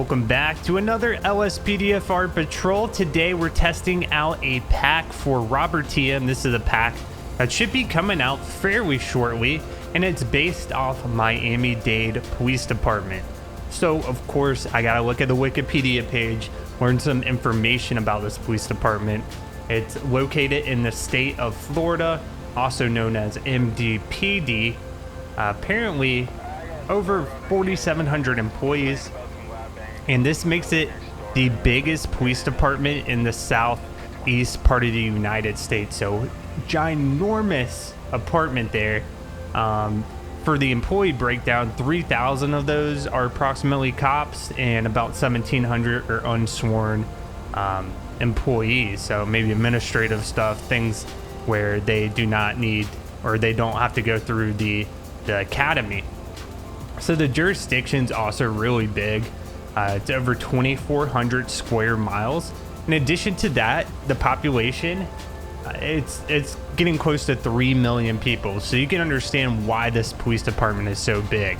Welcome back to another LSPDFR patrol. Today we're testing out a pack for Robert TM. This is a pack that should be coming out fairly shortly, and it's based off Miami-Dade Police Department. So of course I gotta look at the Wikipedia page, learn some information about this police department. It's located in the state of Florida, also known as MDPD. Apparently over 4,700 employees, and this makes it the biggest police department in the southeast part of the United States. So ginormous apartment there. For the employee breakdown, 3,000 of those are approximately cops, and about 1,700 are unsworn employees. So maybe administrative stuff, things where they do not need, or they don't have to go through the academy. So the jurisdiction's also really big. It's over 2,400 square miles. In addition to that, the population, it's getting close to 3 million people. So you can understand why this police department is so big.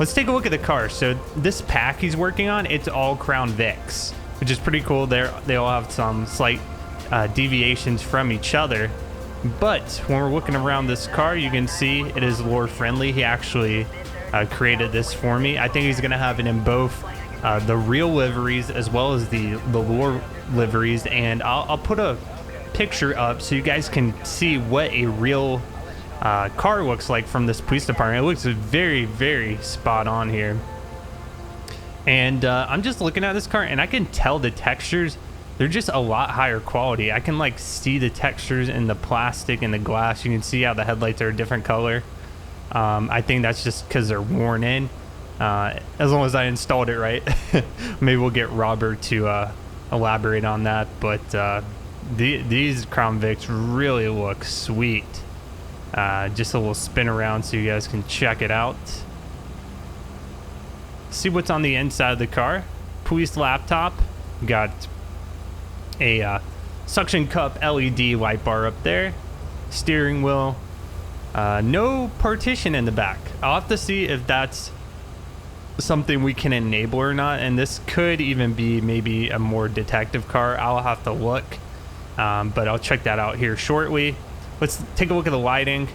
Let's take a look at the car. So this pack he's working on, it's all Crown Vics, which is pretty cool. They all have some slight deviations from each other. But when we're looking around this car, you can see it is lore friendly. He actually created this for me. I think he's gonna have it in both the real liveries as well as the lore liveries, and I'll put a picture up so you guys can see what a real car looks like from this police department. It looks very, very spot on here. And I'm just looking at this car and I can tell the textures, they're just a lot higher quality. I can like see the textures in the plastic and the glass. You can see how the headlights are a different color. I think that's just because they're worn in. As long as I installed it right. Maybe we'll get Robert to elaborate on that. But these Crown Vics really look sweet. Just a little spin around so you guys can check it out. See what's on the inside of the car. Police laptop. Got a suction cup LED light bar up there. Steering wheel. No partition in the back. I'll have to see if that's something we can enable or not, and this could even be maybe a more detective car. I'll have to look, but I'll check that out here shortly. Let's take a look at the lighting.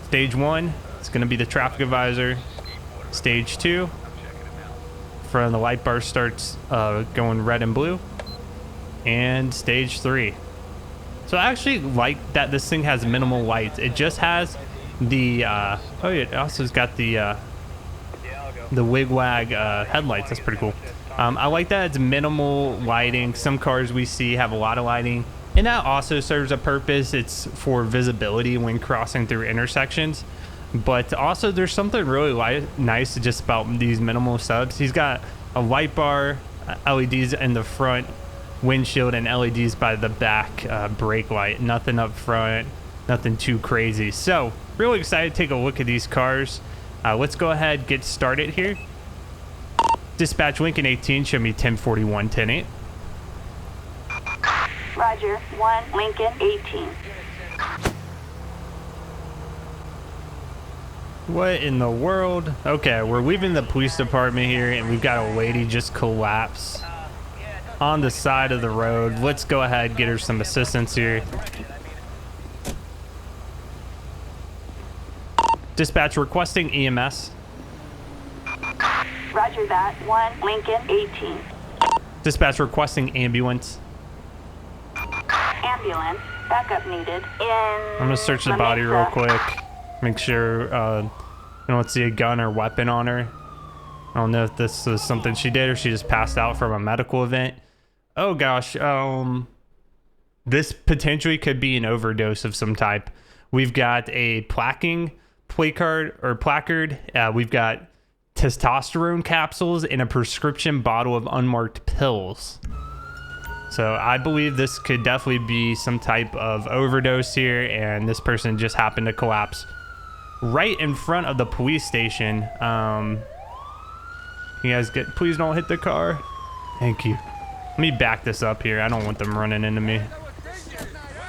Stage 1, it's going to be the traffic advisor. Stage 2, front of the light bar starts going red and blue. And stage 3. So I actually like that this thing has minimal lights. It just has the oh yeah, it also has got the wig-wag headlights. That's pretty cool. I like that it's minimal lighting. Some cars we see have a lot of lighting, and that also serves a purpose. It's for visibility when crossing through intersections. But also there's something really nice just about these minimal subs. He's got a light bar, LEDs in the front windshield, and LEDs by the back brake light. Nothing up front, nothing too crazy. So really excited to take a look at these cars. Let's go ahead, get started here. Dispatch Lincoln 18, show me 1041 108. Roger, 1 Lincoln 18. What in the world? Okay, we're leaving the police department here, and we've got a lady just collapse on the side of the road. Let's go ahead, get her some assistance here. Dispatch requesting EMS. Roger that, 1 Lincoln 18. Dispatch requesting ambulance. Ambulance, backup needed in... I'm gonna search the body real quick. Make sure I don't see a gun or weapon on her. I don't know if this is something she did or she just passed out from a medical event. Oh gosh, this potentially could be an overdose of some type. We've got a placard. We've got testosterone capsules and a prescription bottle of unmarked pills. So I believe this could definitely be some type of overdose here, and this person just happened to collapse right in front of the police station. You guys please don't hit the car. Thank you. Let me back this up here. I don't want them running into me.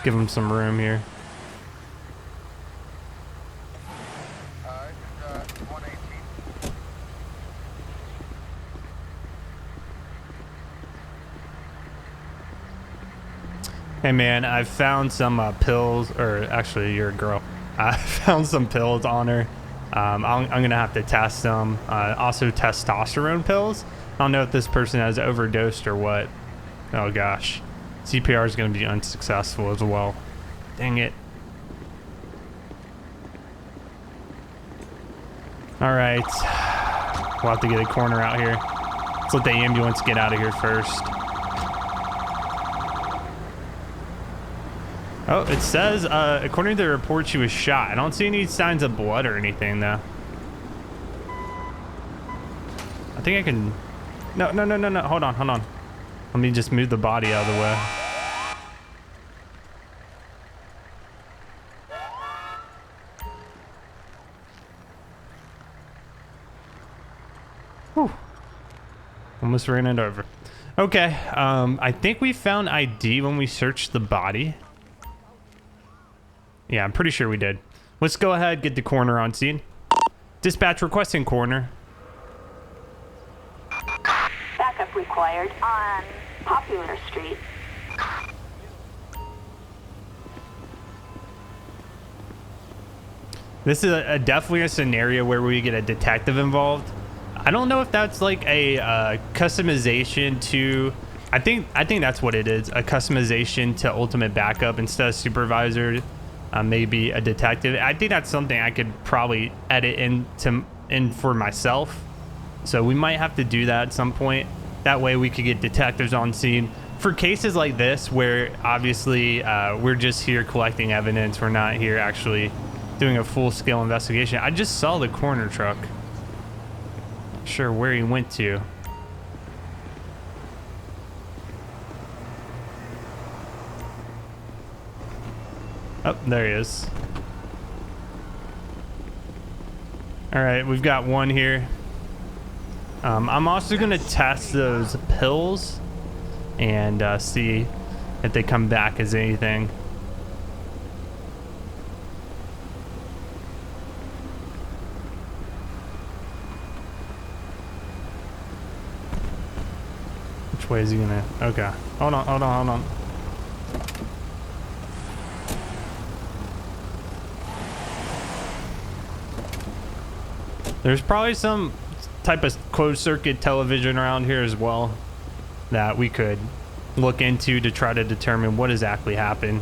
Give them some room here. Hey man, I found some pills, or actually you're a girl. I found some pills on her. I'm gonna have to test them. Also testosterone pills. I don't know if this person has overdosed or what. Oh gosh. CPR is gonna be unsuccessful as well. Dang it. All right. We'll have to get a corner out here. Let's let the ambulance get out of here first. Oh, it says, according to the report, she was shot. I don't see any signs of blood or anything, though. I think I can... No. Hold on. Let me just move the body out of the way. Whew. Almost ran it over. Okay, I think we found ID when we searched the body. Yeah, I'm pretty sure we did. Let's go ahead, get the coroner on scene. Dispatch requesting coroner. Backup required on Popular Street. This is definitely a scenario where we get a detective involved. I don't know if that's like a customization to... I think that's what it is. A customization to ultimate backup instead of supervisor. Maybe a detective. I think that's something I could probably edit in for myself. So we might have to do that at some point. That way we could get detectives on scene for cases like this, where obviously we're just here collecting evidence. We're not here actually doing a full-scale investigation. I just saw the coroner truck. Not sure where he went to. Oh, there he is. All right, we've got one here. I'm also going to test those pills and see if they come back as anything. Which way is he going to... Okay. Hold on. There's probably some type of closed circuit television around here as well that we could look into to try to determine what exactly happened.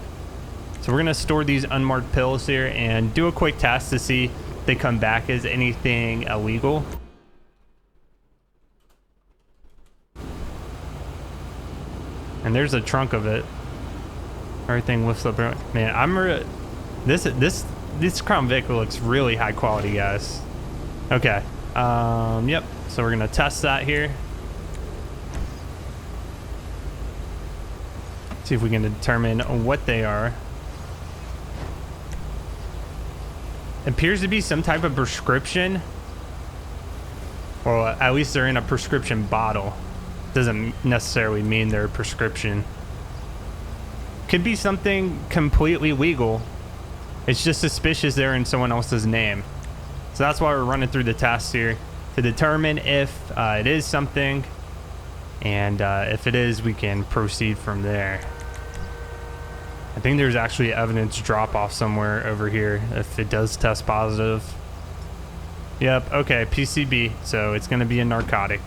So we're going to store these unmarked pills here and do a quick test to see if they come back as anything illegal. And there's a trunk of it. Everything lifts up. Man, this Crown Vic looks really high quality, guys. Okay. Yep. So we're gonna test that here. See if we can determine what they are. Appears to be some type of prescription. Well, at least they're in a prescription bottle. Doesn't necessarily mean they're a prescription. Could be something completely legal. It's just suspicious they're in someone else's name. So that's why we're running through the tests here to determine if it is something, and if it is, we can proceed from there. I think there's actually evidence drop off somewhere over here if it does test positive. Yep, okay, PCB, so it's going to be a narcotic.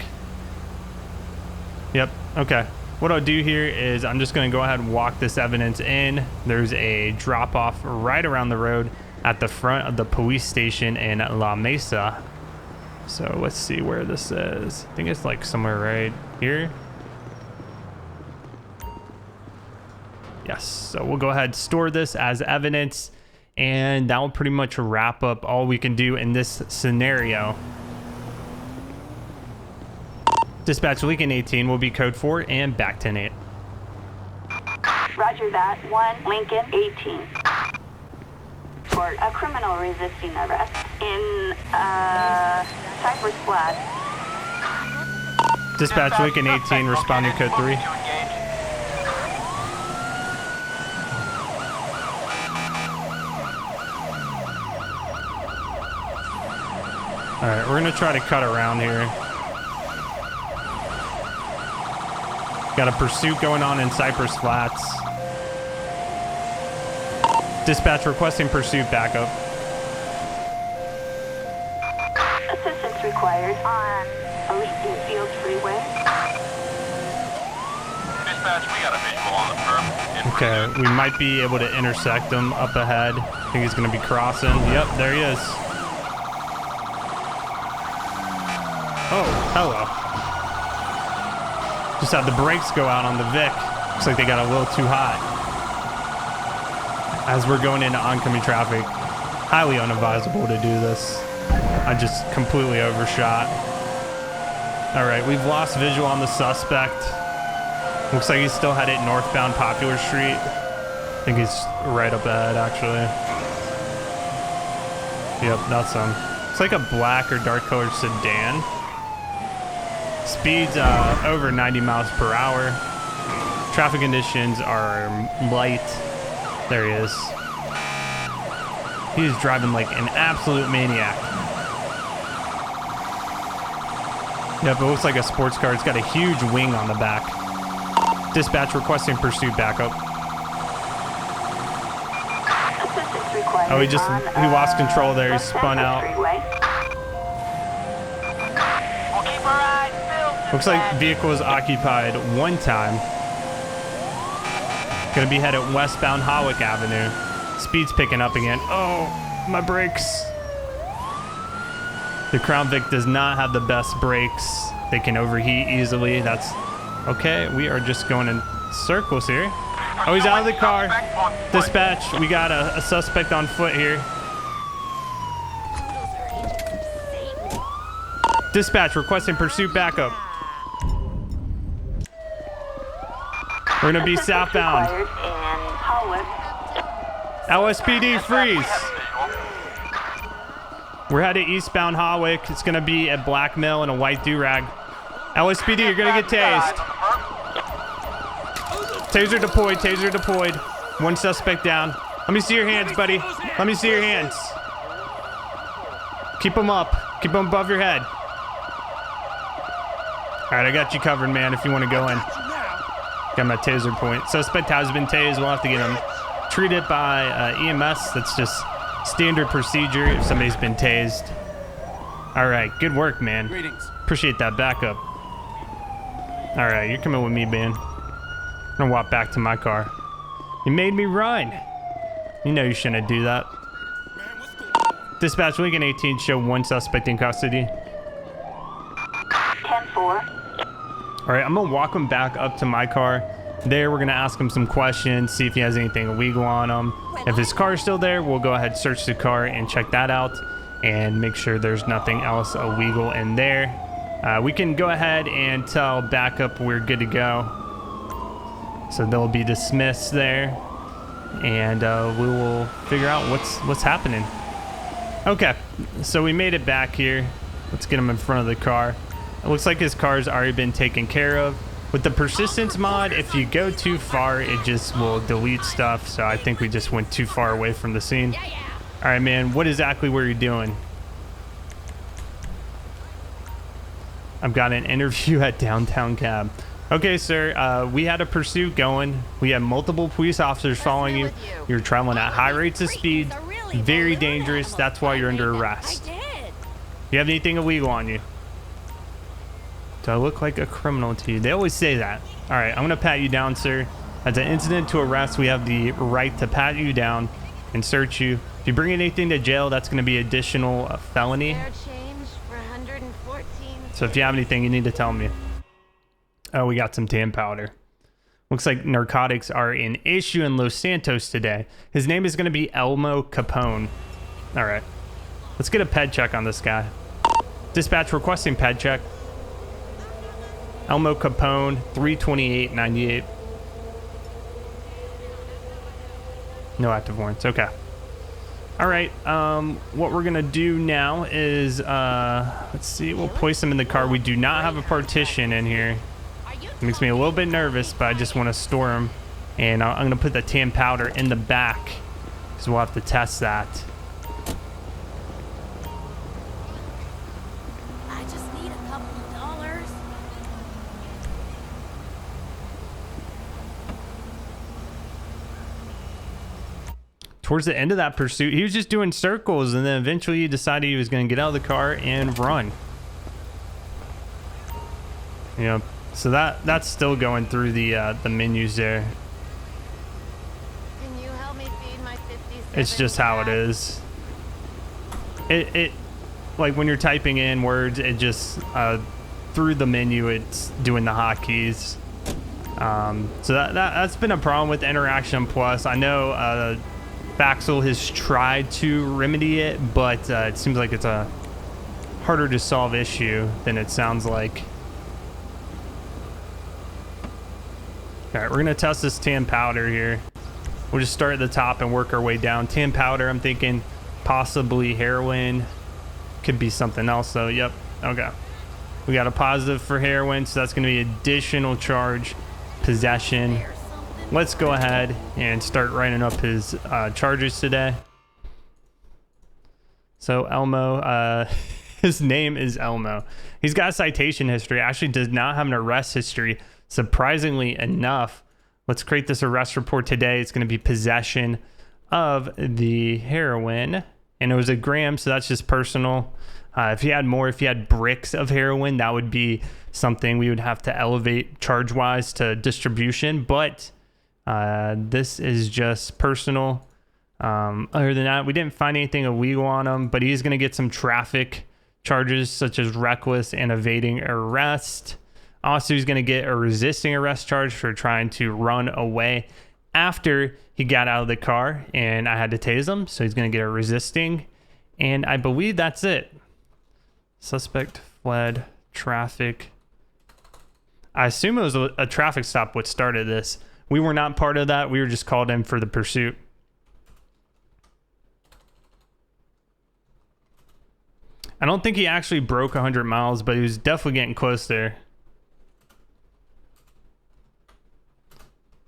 Yep, okay. What I'll do here is I'm just going to go ahead and walk this evidence in. There's a drop off right around the road at the front of the police station in La Mesa. So let's see where this is. I think it's like somewhere right here. Yes, so we'll go ahead and store this as evidence, and that will pretty much wrap up all we can do in this scenario. Dispatch Lincoln 18 will be code 4 and back 10-8. Roger that. 1 Lincoln 18. For a criminal resisting arrest in Cypress Flat. Dispatch Lincoln 18 responding code 3. Alright, we're gonna try to cut around here. Got a pursuit going on in Cypress Flats. Dispatch requesting pursuit backup. Assistance required on Elysian Fields Freeway. Dispatch, we got a visual on the perp. Okay, we might be able to intersect him up ahead. I think he's going to be crossing. Yep, there he is. Oh, hello. Just had the brakes go out on the Vic. Looks like they got a little too hot. As we're going into oncoming traffic, highly unadvisable to do this. I just completely overshot. All right, we've lost visual on the suspect. Looks like he's still headed northbound Popular Street. I think he's right up ahead, actually. Yep, that's him. It's like a black or dark colored sedan. Speed's over 90 miles per hour. Traffic conditions are light. There he is. He's driving like an absolute maniac. Yep, it looks like a sports car. It's got a huge wing on the back. Dispatch requesting pursuit backup. Oh, he lost control there. He spun out. Looks like vehicle is occupied one time. Gonna be headed westbound Hawick Avenue. Speed's picking up again. Oh, my brakes. The Crown Vic does not have the best brakes. They can overheat easily. That's okay. We are just going in circles here. Oh, he's out of the car. Dispatch, we got a suspect on foot here. Dispatch requesting pursuit backup. We're gonna be southbound. LSPD freeze. We're headed eastbound Hawick. It's gonna be a black male and a white do-rag. LSPD, you're gonna get tased. Taser deployed, taser deployed. One suspect down. Let me see your hands, buddy. Let me see your hands. Keep them up. Keep them above your head. All right, I got you covered, man, if you want to go in. Got my taser point. Suspect has been tased. We'll have to get him treated by EMS. That's just standard procedure if somebody's been tased. All right, good work, man. Greetings. Appreciate that backup. All right, you're coming with me, man. I'm gonna walk back to my car. You made me run. You know you shouldn't do that. Dispatch, Lincoln 18, show one suspect in custody. 10-4. All right, I'm gonna walk him back up to my car. There, we're gonna ask him some questions, see if he has anything illegal on him. If his car is still there, we'll go ahead, search the car and check that out and make sure there's nothing else illegal in there. We can go ahead and tell backup we're good to go. So they'll be dismissed there, and we will figure out what's happening. Okay, so we made it back here. Let's get him in front of the car. It looks like his car's already been taken care of. With the persistence mod, if you go too far, it just will delete stuff. So I think we just went too far away from the scene. All right, man, what exactly were you doing? I've got an interview at Downtown Cab. Okay, sir, we had a pursuit going. We had multiple police officers following you. You're traveling at high rates of speed. Very dangerous. That's why you're under arrest. Do you have anything illegal on you? Do I look like a criminal to you? They always say that. All right, I'm going to pat you down, sir. As an incident to arrest, we have the right to pat you down and search you. If you bring anything to jail, that's going to be additional felony. So if you have anything, you need to tell me. Oh, we got some tan powder. Looks like narcotics are an issue in Los Santos today. His name is going to be Elmo Capone. All right. Let's get a ped check on this guy. Dispatch requesting ped check. Elmo Capone, 32898. No active warrants. Okay. All right. What we're going to do now is, let's see. We'll place him in the car. We do not have a partition in here. It makes me a little bit nervous, but I just want to store him. And I'm going to put the tan powder in the back because we'll have to test that. I just need a couple of dollars. towards the end of that pursuit, he was just doing circles, and then eventually he decided he was going to get out of the car and run. You know, so that's still going through the menus there. Can you help me feed my 57 It's just how it cat? is. It like when you're typing in words, it just through the menu, it's doing the hotkeys. So that's been a problem with Interaction Plus. I know Baxel has tried to remedy it, but it seems like it's a harder to solve issue than it sounds like. All right, we're gonna test this tan powder here. We'll just start at the top and work our way down. Tan powder, I'm thinking possibly heroin. Could be something else though. Yep. Okay. We got a positive for heroin, so that's gonna be additional charge. Possession. There's something. Let's go ahead and start writing up his charges today. So Elmo, his name is Elmo. He's got a citation history. Actually does not have an arrest history. Surprisingly enough, let's create this arrest report today. It's going to be possession of the heroin, and it was a gram, so that's just personal. If you had more, if you had bricks of heroin, that would be something we would have to elevate charge-wise to distribution, but this is just personal. Other than that, we didn't find anything illegal on him, but he's going to get some traffic charges such as reckless and evading arrest. Also, he's going to get a resisting arrest charge for trying to run away after he got out of the car and I had to tase him. So he's going to get a resisting. And I believe that's it. Suspect fled traffic. I assume it was a traffic stop what started this. We were not part of that. We were just called in for the pursuit. I don't think he actually broke 100 miles, but he was definitely getting close there.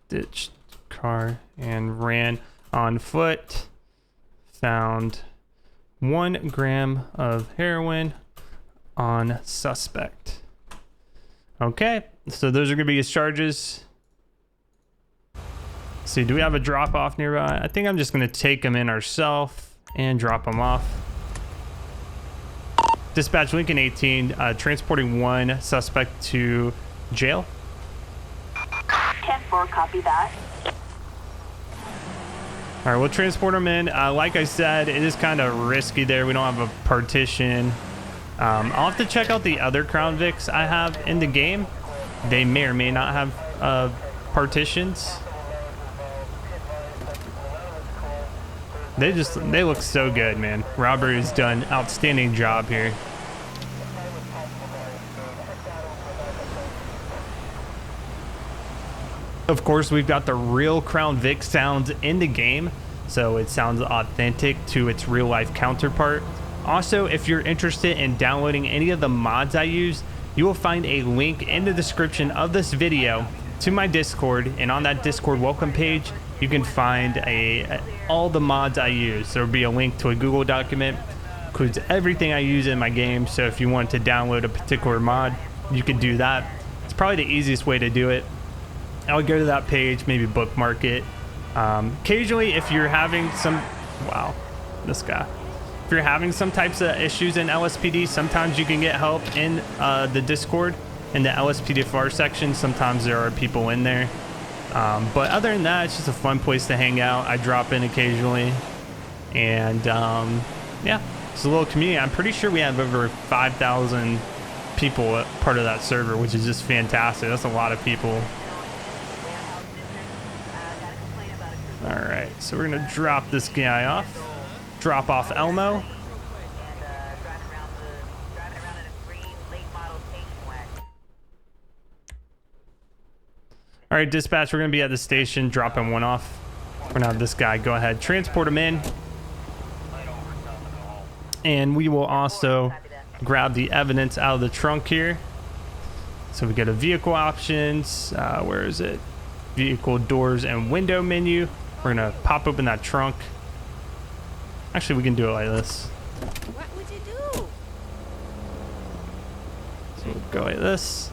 Ditched car and ran on foot. Found 1 gram of heroin on suspect. Okay, so those are gonna be his charges. Let's see, do we have a drop off nearby? I think I'm just gonna take him in ourselves and drop him off. Dispatch Lincoln 18, transporting 1 suspect to jail. 10-4, copy that. All right, we'll transport him in. Like I said, it is kind of risky there. We don't have a partition. I'll have to check out the other Crown Vics I have in the game. They may or may not have partitions. They look so good, man. Robert has done an outstanding job here. Of course, we've got the real Crown Vic sounds in the game, so it sounds authentic to its real life counterpart. Also, if you're interested in downloading any of the mods I use, you will find a link in the description of this video to my Discord, and on that Discord welcome page, you can find all the mods I use. There will be a link to a Google document, includes everything I use in my game, so if you want to download a particular mod, you can do that. It's probably the easiest way to do it. I'll go to that page, maybe bookmark it. Occasionally, if you're having some, wow, this guy. If you're having some types of issues in LSPD, sometimes you can get help in the Discord, in the LSPDFR section. Sometimes there are people in there. But other than that, it's just a fun place to hang out. I drop in occasionally. And yeah, it's a little community. I'm pretty sure we have over 5,000 people part of that server, which is just fantastic. That's a lot of people. All right, so we're gonna drop this guy off. Drop off Elmo. All right, dispatch, we're gonna be at the station, dropping 1 off. We're gonna have this guy go ahead, transport him in. And we will also grab the evidence out of the trunk here. So we go to vehicle options, where is it? Vehicle doors and window menu. We're gonna pop open that trunk. Actually, we can do it like this. What would you do? So we'll go like this.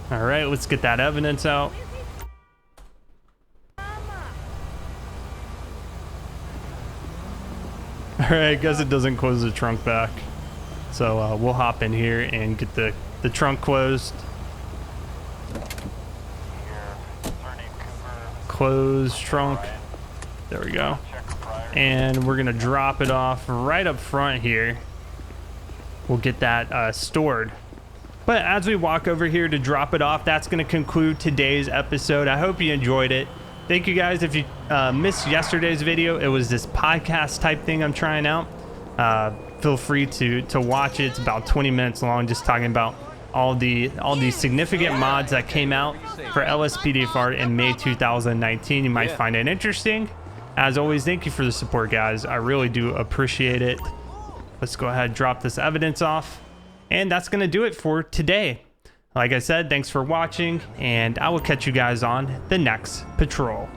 All right, let's get that evidence out. right, I guess it doesn't close the trunk back. So we'll hop in here and get the trunk closed. Close trunk. There we go. And we're gonna drop it off right up front here. We'll get that stored. But as we walk over here to drop it off, that's gonna conclude today's episode. I hope you enjoyed it. Thank you guys. If you missed yesterday's video, it was this podcast type thing I'm trying out. Feel free to watch it. It's about 20 minutes long, just talking about all the significant mods that came out for LSPDFR in May 2019. You might find it interesting. As always, thank you for the support, guys. I really do appreciate it. Let's go ahead and drop this evidence off. And that's going to do it for today. Like I said, thanks for watching, and I will catch you guys on the next patrol.